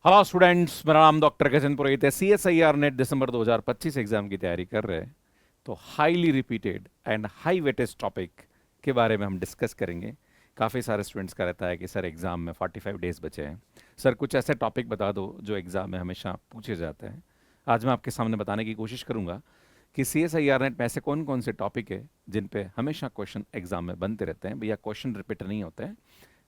Hello students, मेरा नाम doctor Gajendra पुरोहित है। CSIR नेट दिसंबर 2025 एग्जाम की तैयारी कर रहे हैं। तो highly repeated and high weightage topic के बारे में हम डिस्कस करेंगे। काफ़ी सारे स्टूडेंट्स का रहता है कि सर एग्ज़ाम में 45 डेज बचे हैं, सर कुछ ऐसे टॉपिक बता दो जो एग्ज़ाम में हमेशा पूछे जाते हैं। आज मैं आपके सामने बताने की कोशिश करूंगा कि CSIR नेट में ऐसे कौन कौन से टॉपिक है जिन पे हमेशा क्वेश्चन एग्जाम में बनते रहते हैं। भैया क्वेश्चन रिपीट नहीं होते हैं,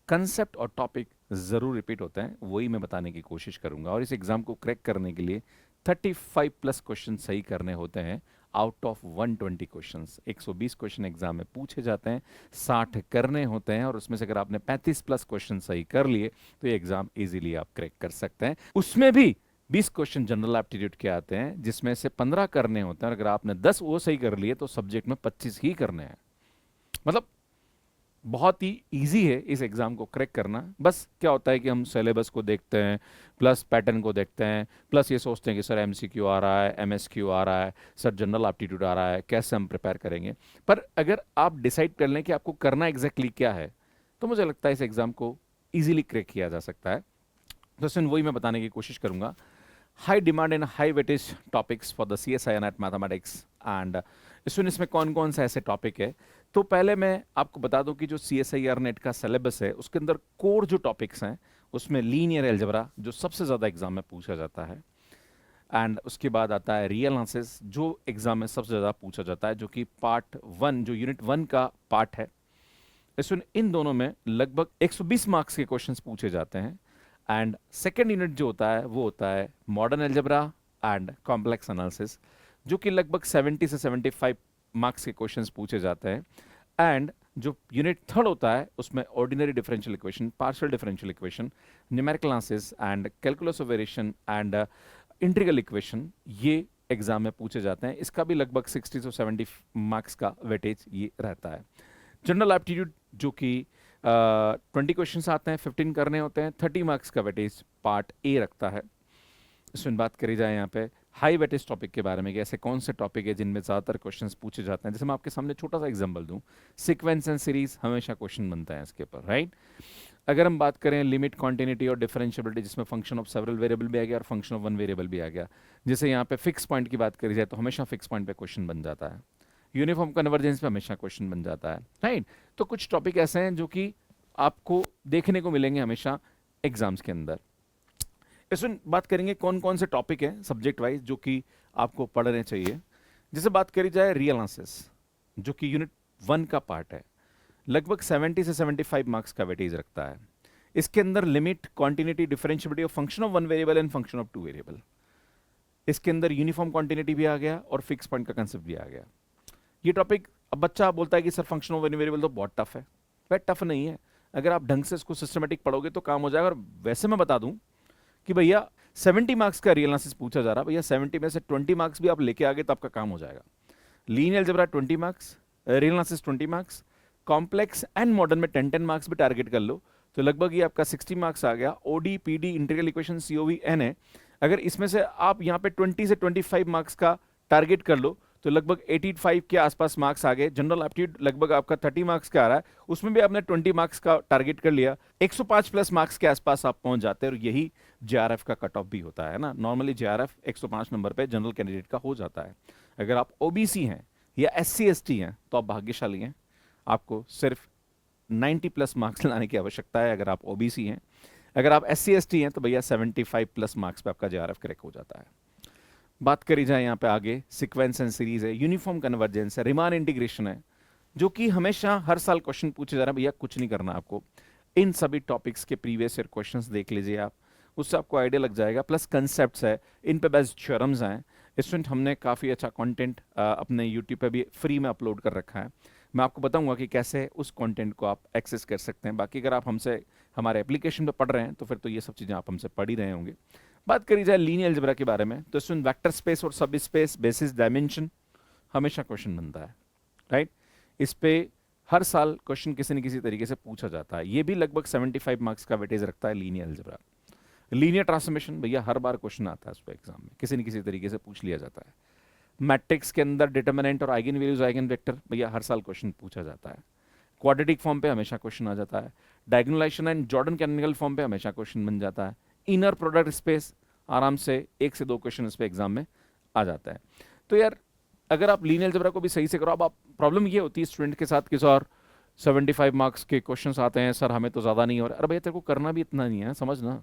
कंसेप्ट और टॉपिक ज़रूर रिपीट होते हैं, वही मैं बताने की कोशिश करूंगा। और इस एग्ज़ाम को क्रैक करने के लिए 35 प्लस क्वेश्चन सही करने होते हैं out of 120 questions. 120 question exam में पूछे जाते हैं, 60 करने होते हैं, और उसमें से अगर आपने 35 प्लस क्वेश्चन सही कर लिए तो ये एग्जाम इजीली आप क्रैक कर सकते हैं। उसमें भी 20 क्वेश्चन जनरल एप्टीट्यूड के आते हैं, जिसमें से 15 करने होते हैं, और अगर आपने 10 वो सही कर लिए तो सब्जेक्ट में 25 ही करने हैं। मतलब बहुत ही इजी है इस एग्ज़ाम को क्रैक करना। बस क्या होता है कि हम सिलेबस को देखते हैं, प्लस पैटर्न को देखते हैं, प्लस ये सोचते हैं कि सर MCQ आ रहा है, MSQ आ रहा है, सर जनरल एप्टीट्यूड आ रहा है, कैसे हम प्रिपेयर करेंगे। पर अगर आप डिसाइड कर लें कि आपको करना एग्जैक्टली क्या है, तो मुझे लगता है इस एग्ज़ाम को ईजिली क्रैक किया जा सकता है। तो इसमें वही मैं बताने की कोशिश करूंगा। High demand and high weightage topics for the CSIR net mathematics and इसमें कौन कौन से ऐसे टॉपिक है। तो पहले मैं आपको बता दूं कि जो CSIR नेट का सिलेबस है उसके अंदर कोर जो टॉपिक्स हैं उसमें लीनियर अलजेब्रा जो सबसे ज़्यादा एग्जाम में पूछा जाता है, एंड उसके बाद आता है रियल एनालिसिस जो एग्जाम में सबसे ज़्यादा पूछा जाता है, जो कि पार्ट 1 जो यूनिट 1 का पार्ट है। इसमें इन दोनों में लगभग 120 मार्क्स के क्वेश्चंस पूछे जाते हैं। एंड सेकेंड यूनिट जो होता है वो होता है modern algebra and complex analysis, जो कि लगभग 70 से 75 मार्क्स के क्वेश्चंस पूछे जाते हैं। एंड जो यूनिट थर्ड होता है उसमें ordinary differential equation, partial differential equation, numerical analysis and calculus of variation and integral equation, ये एग्जाम में पूछे जाते हैं। इसका भी लगभग 60 से 70 मार्क्स का वेटेज ये रहता है। जनरल एप्टीट्यूड जो कि 20 क्वेश्चंस आते हैं, 15 करने होते हैं, 30 मार्क्स का वेटेज पार्ट ए रखता है। इसमें बात करी जाए यहाँ पे हाई वेटेज टॉपिक के बारे में कि ऐसे कौन से टॉपिक है जिनमें ज़्यादातर क्वेश्चंस पूछे जाते हैं। जैसे मैं आपके सामने छोटा सा एग्जांपल दूं, सीक्वेंस एंड सीरीज हमेशा क्वेश्चन बनता है इसके ऊपर, राइट। अगर हम बात करें लिमिट, कॉन्टिन्यूटी और डिफरेंशियबिलिटी, जिसमें फंक्शन ऑफ सेवरल वेरिएबल भी आ गया और फंक्शन ऑफ वन वेरिएबल भी आ गया। जैसे यहाँ पे फिक्स पॉइंट की बात करी जाए तो हमेशा फिक्स पॉइंट पे क्वेश्चन बन जाता है। यूनिफॉर्म कन्वर्जेंस पे हमेशा क्वेश्चन बन जाता है, राइट। तो कुछ टॉपिक ऐसे हैं जो कि आपको देखने को मिलेंगे हमेशा एग्जाम्स के अंदर। इसमें बात करेंगे कौन कौन से टॉपिक हैं सब्जेक्ट वाइज जो कि आपको पढ़ने चाहिए। जैसे बात करी जाए रियल एनालिसिस जो कि यूनिट 1 का पार्ट है, लगभग 70 से 75 मार्क्स का वेटेज रखता है। इसके अंदर limit, continuity, differentiability of function of one variable and function of two variable, इसके अंदर यूनिफॉर्म कॉन्टिन्यूटी भी आ गया और फिक्स पॉइंट का कंसेप्ट भी आ गया। ये टॉपिक, अब बच्चा बोलता है कि sir function of one variable तो बहुत टफ है। वह टफ नहीं है, अगर आप ढंग से इसको सिस्टमेटिक पढ़ोगे तो काम हो जाएगा। और वैसे मैं बता दूं कि भैया 70 मार्क्स का रियल एनालिसिस पूछा जा रहा है, भैया 70 में से 20 मार्क्स भी आप लेके आ गए तो आपका काम हो जाएगा। Linear algebra 20 marks, real analysis 20 marks, complex and modern में 10 मार्क्स भी टारगेट कर लो तो लगभग ये आपका 60 मार्क्स आ गया। OD, PD, integral equation, COV, एन है। अगर इसमें से आप यहाँ पे 20 से 25 मार्क्स का टारगेट कर लो तो लगभग 85 के आसपास मार्क्स आ गए। जनरल एप्टीट्यूड लगभग आपका 30 मार्क्स का आ रहा है, उसमें भी आपने 20 मार्क्स का टारगेट कर लिया, 105 प्लस मार्क्स के आसपास आप पहुंच जाते हैं। और यही JRF का कट ऑफ भी होता है ना। नॉर्मली JRF 105 नंबर पे जनरल कैंडिडेट का हो जाता है। अगर आप OBC हैं या SC ST हैं तो आप भाग्यशाली हैं, आपको सिर्फ 90 प्लस मार्क्स लाने की आवश्यकता है अगर आप OBC हैं। अगर आप SC ST हैं तो भैया 75 प्लस मार्क्स पे आपका JRF क्रैक हो जाता है। बात करी जाए यहाँ पे आगे, सीक्वेंस एंड सीरीज है, यूनिफॉर्म कन्वर्जेंस है, रिमान इंटीग्रेशन है, जो कि हमेशा हर साल क्वेश्चन पूछे जा रहा है। भैया कुछ नहीं करना आपको, इन सभी टॉपिक्स के प्रीवियस ईयर क्वेश्चंस देख लीजिए आप, उससे आपको आइडिया लग जाएगा। प्लस कंसेप्ट्स है, इन पे बेस्ड थ्योरम्स हैं। स्टूडेंट हमने काफ़ी अच्छा कंटेंट अपने यूट्यूब पे भी फ्री में अपलोड कर रखा है। मैं आपको बताऊंगा कि कैसे उस कंटेंट को आप एक्सेस कर सकते हैं। बाकी अगर आप हमसे हमारे एप्लीकेशन पे पढ़ रहे हैं तो फिर तो ये सब चीज़ें आप हमसे पढ़ ही रहे होंगे। बात करी जाए लीनियर अलजेब्रा के बारे में तो इसमें वेक्टर स्पेस और सब स्पेस, बेसिस, डायमेंशन हमेशा क्वेश्चन बनता है, राइट। इस पे हर साल क्वेश्चन किसी न किसी तरीके से पूछा जाता है। ये भी लगभग 75 मार्क्स का वेटेज रखता है लीनियर अलजेब्रा। लीनियर ट्रांसफॉर्मेशन भैया हर बार क्वेश्चन आता है उस पर एग्जाम में, किसी न किसी तरीके से पूछ लिया जाता है। मैट्रिक्स के अंदर डिटर्मिनेंट और आइगन वैल्यूज, आइगन वेक्टर भैया हर साल क्वेश्चन पूछा जाता है। क्वाड्रेटिक फॉर्म पे हमेशा क्वेश्चन आ जाता है। डायगोनलाइजेशन एंड जॉर्डन कैनोनिकल फॉर्म पे हमेशा क्वेश्चन बन जाता है। इनर प्रोडक्ट स्पेस, आराम से 1 से 2 क्वेश्चन इस पे एग्जाम में आ जाता है। तो यार अगर आप लीनियर अलजेब्रा को भी सही से करो, अब आप प्रॉब्लम ये होती है स्टूडेंट के साथ कि सर 75 मार्क्स के क्वेश्चंस आते हैं सर, हमें तो ज़्यादा नहीं हो रहा। अरे भैया तेरे को करना भी इतना नहीं है, समझना।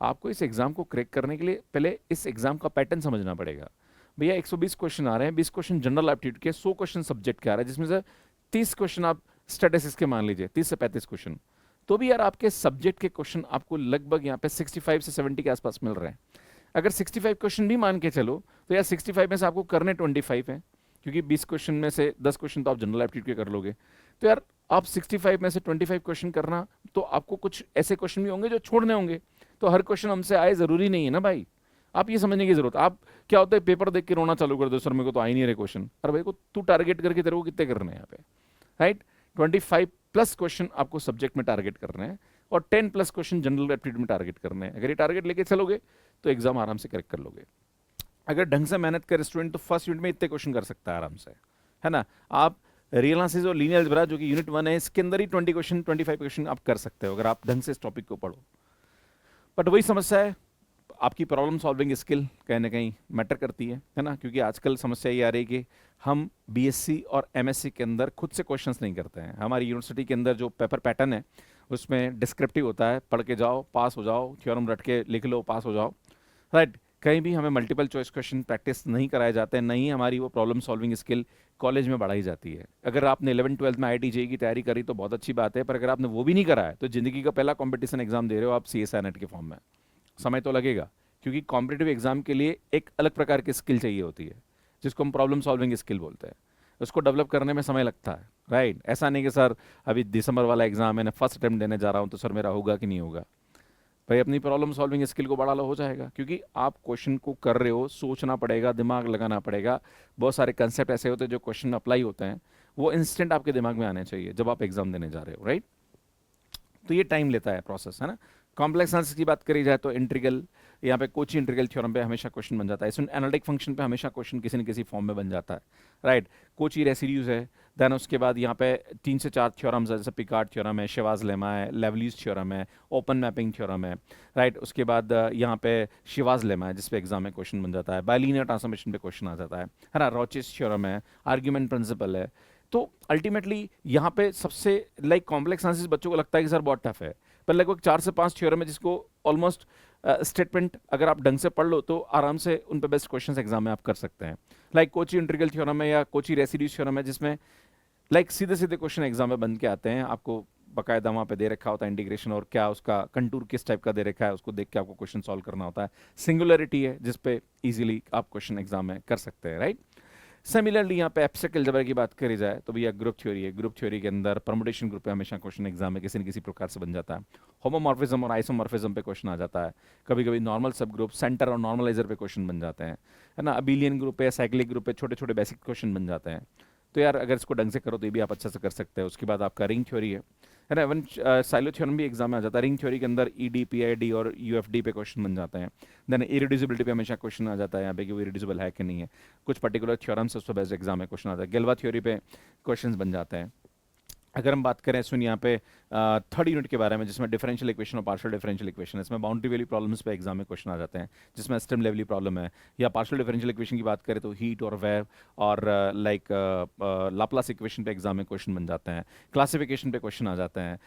आपको इस एग्जाम को क्रैक करने के लिए पहले इस एग्जाम का पैटर्न समझना पड़ेगा। भैया 120 क्वेश्चन आ रहे हैं, 20 क्वेश्चन जनरल एप्टीट्यूड के, 100 क्वेश्चन सब्जेक्ट के आ रहे हैं, जिसमें से 30 क्वेश्चन आप स्टैटिस्टिक्स के मान लीजिए, 30 से 35 क्वेश्चन। तो भी यार आपके सब्जेक्ट के क्वेश्चन आपको लगभग यहाँ पे 65 से 70 के आसपास मिल रहे हैं। अगर 65 क्वेश्चन भी मान के चलो तो यार 65 में से आपको करने 25 हैं, क्योंकि 20 क्वेश्चन में से 10 क्वेश्चन तो आप जनरल एप्टीट्यूड के कर लोगे। तो यार आप 65 में से 25 क्वेश्चन करना, तो आपको कुछ ऐसे क्वेश्चन भी होंगे जो छोड़ने होंगे। तो हर क्वेश्चन हमसे आए जरूरी नहीं है ना भाई, आप ये समझने की जरूरत। आप क्या होता है पेपर देख के रोना चालू कर दो, सर मेरे को तो आ ही नहीं रहे क्वेश्चन। अरे भाई को तू टारगेट करके तेरे को कितने करने हैं यहाँ पे, राइट? 25 प्लस क्वेश्चन आपको सब्जेक्ट में टारगेट करने हैं और 10 प्लस क्वेश्चन जनरल एप्टीट्यूड में टारगेट करने हैं। अगर ये टारगेट लेके चलोगे तो एग्जाम आराम से करेक्ट कर लोगे। अगर ढंग से मेहनत करे स्टूडेंट तो फर्स्ट यूनिट में इतने क्वेश्चन कर सकता है आराम से, है ना। आप रियल एनालिसिस और लीनियर अलजेब्रा जो कि यूनिट 1 है, इसके अंदर ही 20 क्वेश्चन 25 क्वेश्चन आप कर सकते हो अगर आप ढंग से इस टॉपिक को पढ़ो। बट वही समस्या है, आपकी प्रॉब्लम सॉल्विंग स्किल कहीं ना कहीं मैटर करती है ना। क्योंकि आजकल समस्या ये आ रही है कि हम बीएससी और एमएससी के अंदर खुद से क्वेश्चंस नहीं करते हैं। हमारी यूनिवर्सिटी के अंदर जो पेपर पैटर्न है उसमें डिस्क्रिप्टिव होता है, पढ़ के जाओ पास हो जाओ, थ्योरम रट के लिख लो पास हो जाओ, राइट। कहीं भी हमें मल्टीपल चॉइस क्वेश्चन प्रैक्टिस नहीं कराए जाते हैं, नहीं हमारी वो प्रॉब्लम सॉल्विंग स्किल कॉलेज में बढ़ाई जाती है। अगर आपने 11-12 में IIT JEE की तैयारी करी तो बहुत अच्छी बात है, पर अगर आपने वो भी नहीं करा है तो ज़िंदगी का पहला कॉम्पिटिशन एग्जाम दे रहे हो आप CSI नेट के फॉर्म में। समय तो लगेगा, क्योंकि कॉम्पिटिटिव एग्जाम के लिए एक अलग प्रकार की स्किल चाहिए होती है जिसको हम प्रॉब्लम सॉल्विंग स्किल बोलते हैं। उसको डेवलप करने में समय लगता है, राइट। ऐसा नहीं कि सर अभी दिसंबर वाला एग्जाम है, मैं फर्स्ट अटेम्प्ट देने जा रहा हूँ तो सर मेरा होगा कि नहीं होगा। भाई अपनी प्रॉब्लम सॉल्विंग स्किल को बढ़ा लो, हो जाएगा। क्योंकि आप क्वेश्चन को कर रहे हो, सोचना पड़ेगा, दिमाग लगाना पड़ेगा। बहुत सारे कंसेप्ट ऐसे होते हैं जो क्वेश्चन में अप्लाई होते हैं, वो इंस्टेंट आपके दिमाग में आने चाहिए जब आप एग्जाम देने जा रहे हो, राइट। तो ये टाइम लेता है प्रोसेस, है ना। कॉम्प्लेक्स एनालिसिस की बात करी जाए तो इंटीग्रल, यहाँ पे कोची इंटीग्रल थ्योरम पे हमेशा क्वेश्चन बन जाता है। इसमें एनालिटिक फंक्शन पे हमेशा क्वेश्चन किसी न किसी फॉर्म में बन जाता है, राइट। कोची रेसिड्यूज है, देन उसके बाद यहाँ पे 3 से 4 थ्योरम्स है, जैसे पिकार्ड थ्योरम है, शिवाज लेमा है, लेवलीज थ्योरम है, ओपन मैपिंग थ्योरम है, राइट। उसके बाद यहाँ पे शिवाज लेमा है जिसपे एग्जाम में क्वेश्चन बन जाता है, बाइलिनियर ट्रांसफॉर्मेशन पे क्वेश्चन आ जाता है ना। रॉचेस थ्योरम है, आर्ग्यूमेंट प्रिंसिपल है। तो अल्टीमेटली यहाँ पे सबसे लाइक कॉम्प्लेक्स एनालिसिस बच्चों को लगता है कि सर बहुत टफ है, पर लगभग 4 से 5 थ्योरम है जिसको ऑलमोस्ट स्टेटमेंट अगर आप ढंग से पढ़ लो तो आराम से उन पे बेस्ट क्वेश्चंस एग्जाम में आप कर सकते हैं। लाइक कोची इंटीग्रल थ्योरम है या कोची रेसिड्यूज थ्योरम है, जिसमें लाइक सीधे सीधे क्वेश्चन एग्जाम में बन के आते हैं। आपको बाकायदा वहाँ पे दे रखा होता है इंटीग्रेशन और क्या उसका कंटूर किस टाइप का दे रखा है, उसको देख के आपको क्वेश्चन सॉल्व करना होता है। सिंगुलरिटी है जिसपे इजीली आप क्वेश्चन एग्जाम में कर सकते हैं, राइट। सिमिलरली यहाँ पे एब्स्ट्रैक्ट अलजेब्रा की बात करी जाए तो भैया ग्रुप थ्योरी है। ग्रुप थ्योरी के अंदर परमुटेशन ग्रुप पे हमेशा क्वेश्चन एग्जाम में किसी न किसी प्रकार से बन जाता है। होमोमॉर्फिज्म और आइसोमॉर्फिज्म पे क्वेश्चन आ जाता है। कभी कभी नॉर्मल सब ग्रुप, सेंटर और नॉर्मलाइजर पे क्वेश्चन बन जाते हैं, है ना। अबिलियन ग्रुप पे, साइक्लिक ग्रुप पे छोटे छोटे बेसिक क्वेश्चन बन जाते हैं। तो यार अगर इसको ढंग से करो तो ये भी आप अच्छा से कर सकते हैं। उसके बाद आपका रिंग थ्योरी है ना। इवन साइलो थ्योरम भी एग्जाम में आ जाता है। रिंग थ्योरी के अंदर ED, PID और UFD पे क्वेश्चन बन जाते हैं। देन इरिड्यूसिबिलिटी पे हमेशा क्वेश्चन आ जाता है यहाँ पे कि वो इरिड्यूसिबल है कि नहीं है। कुछ पर्टिकुलर थ्योरम्स उस पर बेस्ड एग्जाम में क्वेश्चन आता है। गेल्वा थ्योरी पे क्वेश्चन बन जाते हैं। अगर हम बात करें सुन यहाँ पे 3rd यूनिट के बारे में, जिसमें डिफरेंशियल इक्वेशन और पार्शियल डिफरेंशियल इक्वेशन है, इसमें बाउंड्री वैल्यू प्रॉब्लम्स पे एग्जाम में क्वेश्चन आ जाते हैं, जिसमें स्ट्रीम लेवली प्रॉब्लम है। या पार्शियल डिफरेंशियल इक्वेशन की बात करें तो हीट और वेव और लाइक लाप्लास इक्वेशन पे एग्जाम में क्वेश्चन बन जाते हैं। क्लासिफिकेशन पे क्वेश्चन आ जाते हैं।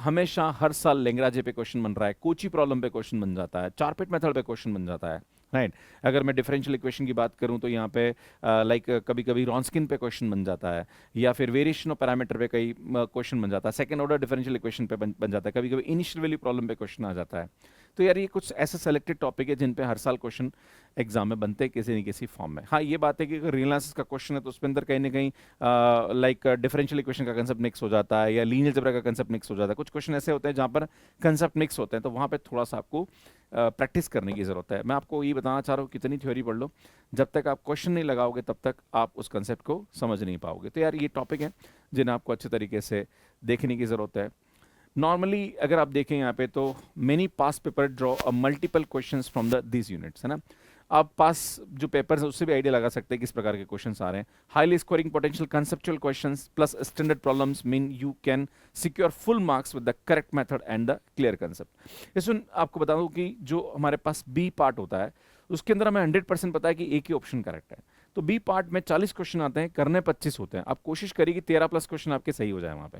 हमेशा हर साल लेंग्राजे पे क्वेश्चन बन रहा है, कोची प्रॉब्लम पे क्वेश्चन बन जाता है, चारपेट मेथड पे क्वेश्चन बन जाता है, राइट। अगर मैं डिफरेंशियल इक्वेशन की बात करूं तो यहाँ पे लाइक कभी कभी रॉन्स्किन पे क्वेश्चन बन जाता है, या फिर वेरिएशन ऑफ पैरामीटर पे कई क्वेश्चन बन जाता है। सेकंड ऑर्डर डिफरेंशियल इक्वेशन पे बन जाता है। कभी कभी इनिशियल वैल्यू प्रॉब्लम पे क्वेश्चन आ जाता है। तो यार ये कुछ ऐसे सेलेक्टेड टॉपिक है जिन पे हर साल क्वेश्चन एग्जाम में बनते हैं किसी न किसी फॉर्म में। हाँ ये बात है कि अगर रियल एनालिसिस का क्वेश्चन है तो उसके अंदर कहीं ना कहीं लाइक डिफरेंशियल इक्वेशन का कंसेप्ट मिक्स हो जाता है या लीनियर अलजेब्रा का कंसेप्ट मिक्स हो जाता है। कुछ क्वेश्चन ऐसे होते हैं जहाँ पर कंसेप्ट मिक्स होते हैं, तो वहाँ पे थोड़ा सा आपको प्रैक्टिस करने की ज़रूरत है। मैं आपको ये बताना चाह रहा हूँ कितनी थ्योरी पढ़ लो, जब तक आप क्वेश्चन नहीं लगाओगे तब तक आप उस कंसेप्ट को समझ नहीं पाओगे। तो यार ये टॉपिक है जिन्हें आपको अच्छे तरीके से देखने की ज़रूरत है। नॉर्मली अगर आप देखें यहाँ पे तो many pass paper draw a multiple questions from the this units, है ना। आप पास जो पेपर्स हैं उससे भी आइडिया लगा सकते हैं किस प्रकार के क्वेश्चंस आ रहे हैं. Highly scoring potential conceptual questions plus standard problems mean you can secure full marks with the correct method and the clear concept. इसमें आपको बता दूं कि जो हमारे पास बी पार्ट होता है उसके अंदर हमें 100% पता है कि एक ही ऑप्शन करेक्ट है. तो बी पार्ट में 40 क्वेश्चन आते हैं, करने 25 होते हैं. आप कोशिश करिए कि 13+ क्वेश्चन आपके सही हो जाए वहाँ पे,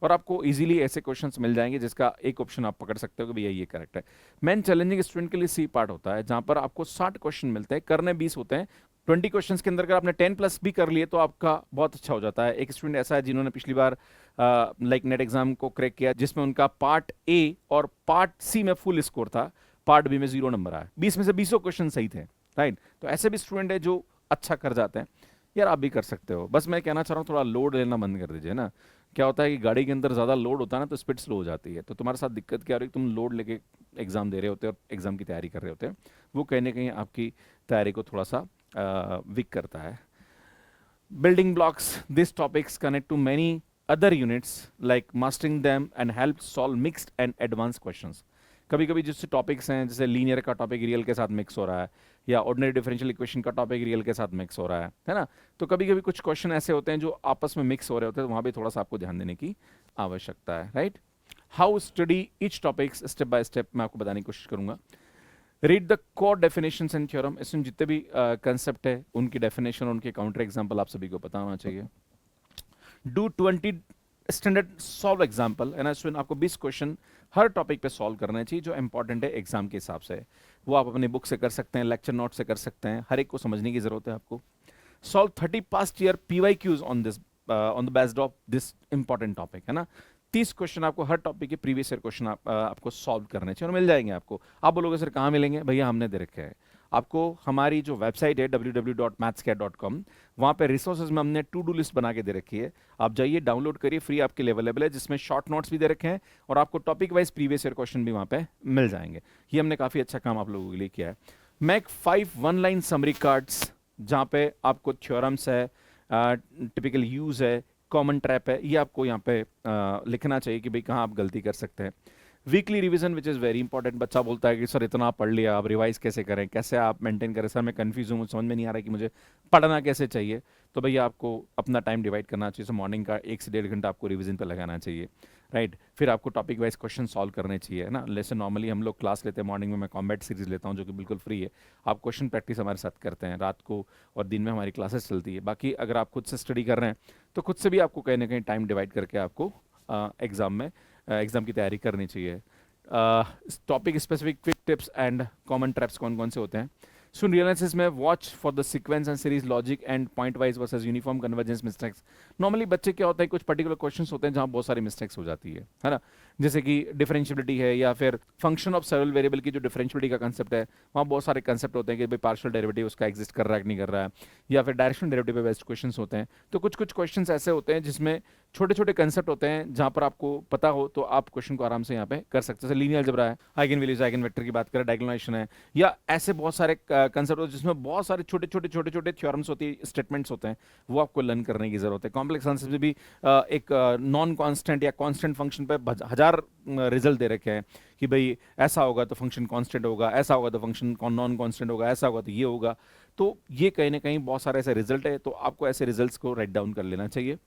और आपको इजीली ऐसे क्वेश्चंस मिल जाएंगे जिसका एक ऑप्शन आप पकड़ सकते हो कि भैया ये करेक्ट है. मेन चैलेंजिंग स्टूडेंट के लिए सी पार्ट होता है जहाँ पर आपको 60 क्वेश्चन मिलते हैं, करने 20 होते हैं. 20 क्वेश्चंस के अंदर अगर आपने 10+ भी कर लिए तो आपका बहुत अच्छा हो जाता है. एक स्टूडेंट ऐसा है जिन्होंने पिछली बार लाइक नेट एग्जाम को क्रैक किया जिसमें उनका पार्ट ए और पार्ट सी में फुल स्कोर था, पार्ट बी में 0 नंबर आया. 20 में से 20 क्वेश्चन सही थे, राइट. तो ऐसे भी स्टूडेंट है जो अच्छा कर जाते हैं. यार आप भी कर सकते हो, बस मैं कहना चाह रहा हूँ थोड़ा लोड लेना बंद कर दीजिए ना. क्या होता है कि गाड़ी के अंदर ज़्यादा लोड होता है ना तो स्पीड स्लो हो जाती है. तो तुम्हारे साथ दिक्कत क्या हो रही है, तुम लोड लेके एग्जाम दे रहे होते हो और एग्जाम की तैयारी कर रहे होते हैं, वो कहीं ना कहीं आपकी तैयारी को थोड़ा सा वीक करता है. Building blocks, these topics connect to many other units like mastering them and help solve mixed and advanced questions. कभी कभी जिससे टॉपिक्स हैं, जैसे लीनियर का टॉपिक रियल के साथ मिक्स हो रहा है, या ऑर्डिनरी डिफरेंशियल इक्वेशन का टॉपिक रियल के साथ मिक्स हो रहा है ना. तो कभी कभी कुछ क्वेश्चन ऐसे होते हैं जो आपस में मिक्स हो रहे होते हैं, तो वहाँ भी थोड़ा सा आपको ध्यान देने की आवश्यकता है, right. How study each topics step by step मैं आपको बताने की कोशिश करूंगा. Read the core definitions and theorem. इसमें जितने भी कंसेप्ट है उनकी डेफिनेशन, उनके काउंटर एग्जांपल आप सभी को पता होना चाहिए. डू 20 स्टैंडर्ड सॉल्व एग्जांपल, है ना. इसमें आपको 20 क्वेश्चन हर टॉपिक पे सॉल्व करने चाहिए जो इंपॉर्टेंट है एग्जाम के हिसाब से. वो आप अपनी बुक से कर सकते हैं, लेक्चर नोट से कर सकते हैं, हर एक को समझने की जरूरत है आपको. Solve 30 past year PYQs on this on the based of this important topic, है ना. 30 क्वेश्चन आपको हर टॉपिक के प्रीवियस ईयर क्वेश्चन आपको सॉल्व करने चाहिए और मिल जाएंगे आपको. आप बोलोगे सर कहाँ मिलेंगे, भैया हमने दे रखे हैं आपको. हमारी जो वेबसाइट है www.mathscat.com, वहाँ पे रिसोर्सेज में हमने टू डू लिस्ट बना के दे रखी है. आप जाइए, डाउनलोड करिए, फ्री आपके लिए अवेलेबल है, जिसमें शॉर्ट नोट्स भी दे रखे हैं और आपको topic wise previous year question भी वहाँ पे मिल जाएंगे. ये हमने काफ़ी अच्छा काम आप लोगों के लिए किया है. मैक 5 1-line समरी कार्ड्स जहाँ पे आपको थ्योरम्स है, टिपिकल यूज है, कॉमन ट्रैप है, ये आपको यहाँ पे लिखना चाहिए कि भाई कहाँ आप गलती कर सकते हैं. Weekly revision which is very important. बच्चा बोलता है कि सर इतना पढ़ लिया, अब रिवाइज कैसे करें, कैसे आप मेंटेन करें. सर मैं कंफ्यूज हूँ, समझ में नहीं आ रहा है कि मुझे पढ़ना कैसे चाहिए. तो भैया आपको अपना टाइम डिवाइड करना चाहिए. सो मॉर्निंग का 1 से 1.5 घंटा आपको रिवीजन पर लगाना चाहिए, राइट. फिर आपको टॉपिक वाइज क्वेश्चन सॉल्व करने चाहिए ना. जैसे नॉर्मली हम लोग क्लास लेते हैं मॉर्निंग में, मैं कॉम्बैट सीरीज लेता हूँ जो कि बिल्कुल फ्री है. आप क्वेश्चन प्रैक्टिस हमारे साथ करते हैं रात को और दिन में हमारी क्लासेस चलती है. बाकी अगर आप खुद से स्टडी कर रहे हैं तो खुद से भी आपको कहीं ना कहीं टाइम डिवाइड करके आपको एग्जाम की तैयारी करनी चाहिए. Topic specific quick tips and common traps कौन कौन से होते हैं. सुन एनालिसिस में watch for the sequence and series logic and point wise versus uniform convergence mistakes. Normally बच्चे क्या होता है, कुछ पर्टिकुलर क्वेश्चंस होते हैं जहां बहुत सारी मिस्टेक्स हो जाती है ना. जैसे कि डिफरेंशियबिलिटी है या फिर फंक्शन ऑफ सेवरल वेरिएबल की जो डिफरेंशियबिलिटी का कंसेप्ट है, वहाँ बहुत सारे कंसेप्ट होते हैं कि भाई पार्शियल डेरिवेटिव उसका एग्जिस्ट कर रहा है कि नहीं कर रहा है, या फिर डायरेक्शनल डेरिवेटिव पे बेस्ड क्वेश्चंस होते हैं. तो कुछ कुछ क्वेश्चंस ऐसे होते हैं जिसमें छोटे छोटे कंसेप्ट होते हैं, जहां पर आपको पता हो तो आप क्वेश्चन को आराम से यहाँ पे कर सकते हैं. जैसे लीनियर अलजेब्रा है, आइगन वैल्यूज आइगन वेक्टर की बात करें, डायगोनलाइजेशन है, या ऐसे बहुत सारे कंसेप्ट होते हैं जिसमें बहुत सारे छोटे छोटे छोटे छोटे थ्योरम्स होती है, स्टेटमेंट्स होते हैं, वो आपको लर्न करने की जरूरत है. कॉम्प्लेक्स आंसर में भी एक नॉन कांस्टेंट या कांस्टेंट फंक्शन पे हजार रिजल्ट दे रखे हैं कि भाई ऐसा होगा तो फंक्शन कांस्टेंट होगा, ऐसा होगा तो फंक्शन नॉन कांस्टेंट होगा, ऐसा होगा तो ये होगा. तो ये कहीं ना कहीं बहुत सारे ऐसे रिजल्ट है, तो आपको ऐसे रिजल्ट्स को राइट डाउन कर लेना चाहिए.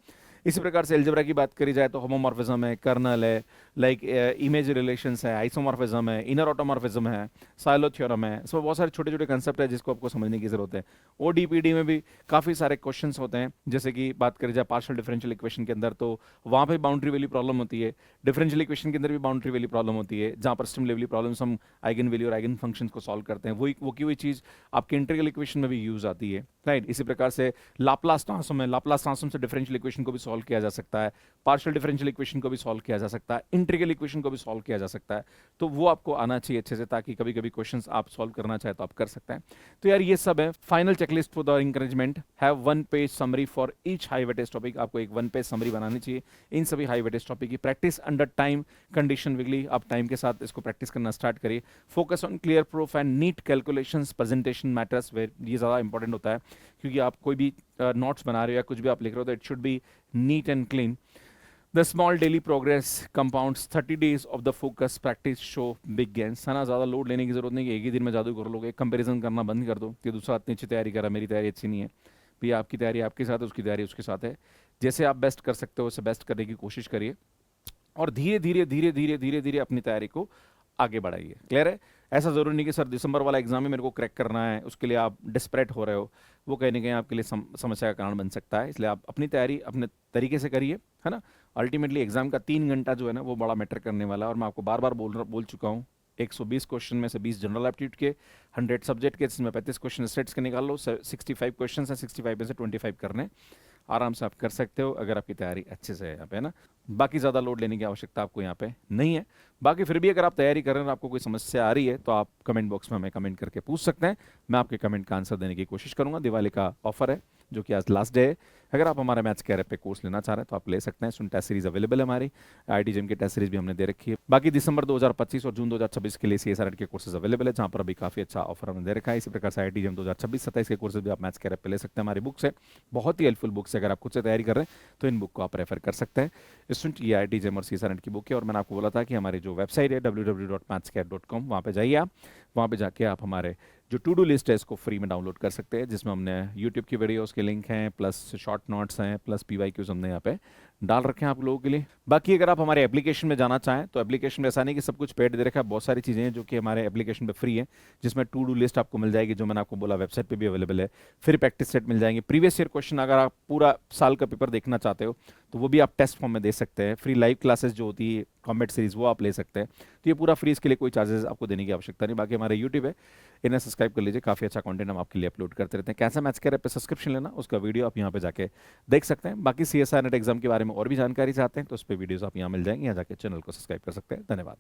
इसी प्रकार से अलजेब्रा की बात करी जाए तो होमोमॉर्फिज्म है, कर्नल है, लाइक इमेज रिलेशंस है, आइसोमॉर्फिज्म है, इनर ऑटोमॉर्फिज्म है, साइलो थ्योरम है. इसमें बहुत सारे छोटे छोटे कंसेप्ट है जिसको आपको समझने की जरूरत है. ओडीपीडी में भी काफ़ी सारे क्वेश्चंस होते हैं. जैसे कि बात करी जाए पार्शियल डिफरेंशियल इक्वेशन के अंदर, तो वहाँ पे बाउंड्री वैल्यू प्रॉब्लम होती है. डिफरेंशियल इक्वेशन के अंदर भी बाउंड्री वैल्यू प्रॉब्लम होती है, जहाँ पर स्टिम लेवली प्रॉब्लम्स हम आइगन वैल्यू और आइगन फंक्शंस को सॉल्व करते हैं. वो की हुई चीज़ आपके इंटीग्रल इक्वेशन में भी यूज आती है, राइट. इसी प्रकार से लाप्लास ट्रांसफॉर्म है, लाप्लास ट्रांसफॉर्म से डिफरेंशियल इक्वेशन को भी सॉल्व किया जा सकता है, पार्शियल डिफरेंशियल इक्वेशन को भी सॉल्व किया जा सकता है, इंटीग्रल इक्वेशन को भी सॉल्व किया जा सकता है. तो वो आपको आना चाहिए अच्छे से, ताकि कभी कभी क्वेश्चंस आप सॉल्व करना चाहे तो आप कर सकते हैं. तो यार ये सब है. Final checklist for the encouragement, have 1 page summary for each high weightage topic. आपको एक 1 पेज समरी बनानी चाहिए इन सभी हाई वेटेज टॉपिक की. Practice under time condition weekly. आप टाइम के साथ इसको प्रैक्टिस करना स्टार्ट करिए. Focus on clear proof and neat calculations, presentation matters, where ये ज़्यादा इंपॉर्टेंट होता है, क्योंकि आप कोई भी नोट्स बना रहे हो या कुछ भी आप लिख रहे हो तो it should be neat and clean. The small daily progress compounds 30 days of the focus practice show big gains. है ना, ज़्यादा लोड लेने की जरूरत नहीं कि एक ही दिन में जादू कर लोगे, कंपैरिजन करना बंद कर दो कि दूसरा इतनी अच्छी तैयारी करा, मेरी तैयारी अच्छी नहीं है। भैया आपकी तैयारी आपके साथ है, उसकी तैयारी उसके साथ है। जैसे आप बेस्ट कर सकते हो वैसे बेस्ट करने की कोशिश करिए और धीरे धीरे धीरे धीरे धीरे धीरे अपनी तैयारी को आगे बढ़ाइए। क्लियर है? ऐसा ज़रूरी नहीं कि सर दिसंबर वाला एग्जाम ही मेरे को क्रैक करना है, उसके लिए आप डिस्परेट हो रहे हो, वो कहीं ना कहीं आपके लिए समस्या का कारण बन सकता है। इसलिए आप अपनी तैयारी अपने तरीके से करिए, है ना। अल्टीमेटली एग्जाम का 3 घंटा जो है ना वो बड़ा मैटर करने वाला है, और मैं आपको बार बार बोल चुका हूँ। 120 क्वेश्चन में से 20 जनरल एप्टीट्यूड के, 100 सब्जेक्ट के, जिसमें 35 क्वेश्चन स्टेट्स के निकाल लो, 65 क्वेश्चन हैं, 65 में से 25 करने, आराम से आप कर सकते हो अगर आपकी तैयारी अच्छे से है यहाँ पे, है ना। बाकी ज़्यादा लोड लेने की आवश्यकता आपको यहाँ पे नहीं है। बाकी फिर भी अगर आप तैयारी कर रहे हैं और आपको कोई समस्या आ रही है तो आप कमेंट बॉक्स में हमें कमेंट करके पूछ सकते हैं, मैं आपके कमेंट का आंसर देने की कोशिश करूंगा। दिवाली का ऑफर है जो कि आज लास्ट डे है। अगर आप हमारे मैथ्स कैरियर पे कोर्स लेना चाह रहे हैं तो आप ले सकते हैं। सुन टेस्ट सीरीज अवेलेबल है हमारी, IIT-JEM की टेस्ट सीरीज भी हमने दे रखी है। बाकी दिसंबर 2025 और जून 2026 के लिए CSRNET के कोर्सेज अवेलेबल है, जहाँ पर अभी काफ़ी अच्छा ऑफर हमने दे रखा है। इसी प्रकार से IIT-JEM 2026-27 के कोर्सेज भी आप मैथ्स कैरियर पे ले सकते हैं। हमारी बुक्स है, बहुत ही हेल्पफुल बुक्स है। अगर आप खुद से तैयारी कर रहे हैं तो इन बुक को आप रेफर कर सकते हैं। स्टूडेंट, ये IIT-JEM और CSRNET की बुक है, और मैंने आपको बोला था कि हमारी जो वेबसाइट है www.mathscat.com, वहाँ पे जाइए आप। वहाँ पे जाके आप हमारे जो टू डू लिस्ट है इसको फ्री में डाउनलोड कर सकते हैं, जिसमें हमने यूट्यूब की वीडियोस के लिंक हैं, प्लस शॉर्ट नोट्स हैं, प्लस PYQs हमने यहाँ पे डाल रखे हैं आप लोगों के लिए। बाकी अगर आप हमारे एप्लीकेशन में जाना चाहें तो एप्लीकेशन में ऐसा नहीं कि सब कुछ पेड दे रखा है, बहुत सारी चीज़ें हैं जो कि हमारे एप्लीकेशन पे फ्री है, जिसमें टू डू लिस्ट आपको मिल जाएगी, जो मैंने आपको बोला वेबसाइट पे भी अवेलेबल है। फिर प्रैक्टिस सेट मिल जाएंगे, प्रीवियस ईयर क्वेश्चन अगर आप पूरा साल का पेपर देखना चाहते हो तो वो भी आप टेस्ट फॉर्म में दे सकते हैं। फ्री लाइव क्लासेस जो होती है कॉम्बैट सीरीज वो आप ले सकते हैं। तो ये पूरा फ्री, इसके लिए कोई चार्जेस आपको देने की आवश्यकता नहीं। बाकी हमारे यूट्यूब है, इन्हें सब्सक्राइब कर लीजिए, काफ़ी अच्छा कंटेंट हम आपके लिए अपलोड करते रहते हैं। कैसा मैथ्स कैरियर पे सब्सक्रिप्शन लेना उसका वीडियो आप यहाँ पे जाके देख सकते हैं। बाकी CSRNET एग्जाम के बारे में और भी जानकारी चाहते हैं तो उस पर वीडियोस आप यहाँ मिल जाएंगे, यहाँ जाके चैनल को सब्सक्राइब कर सकते हैं। धन्यवाद।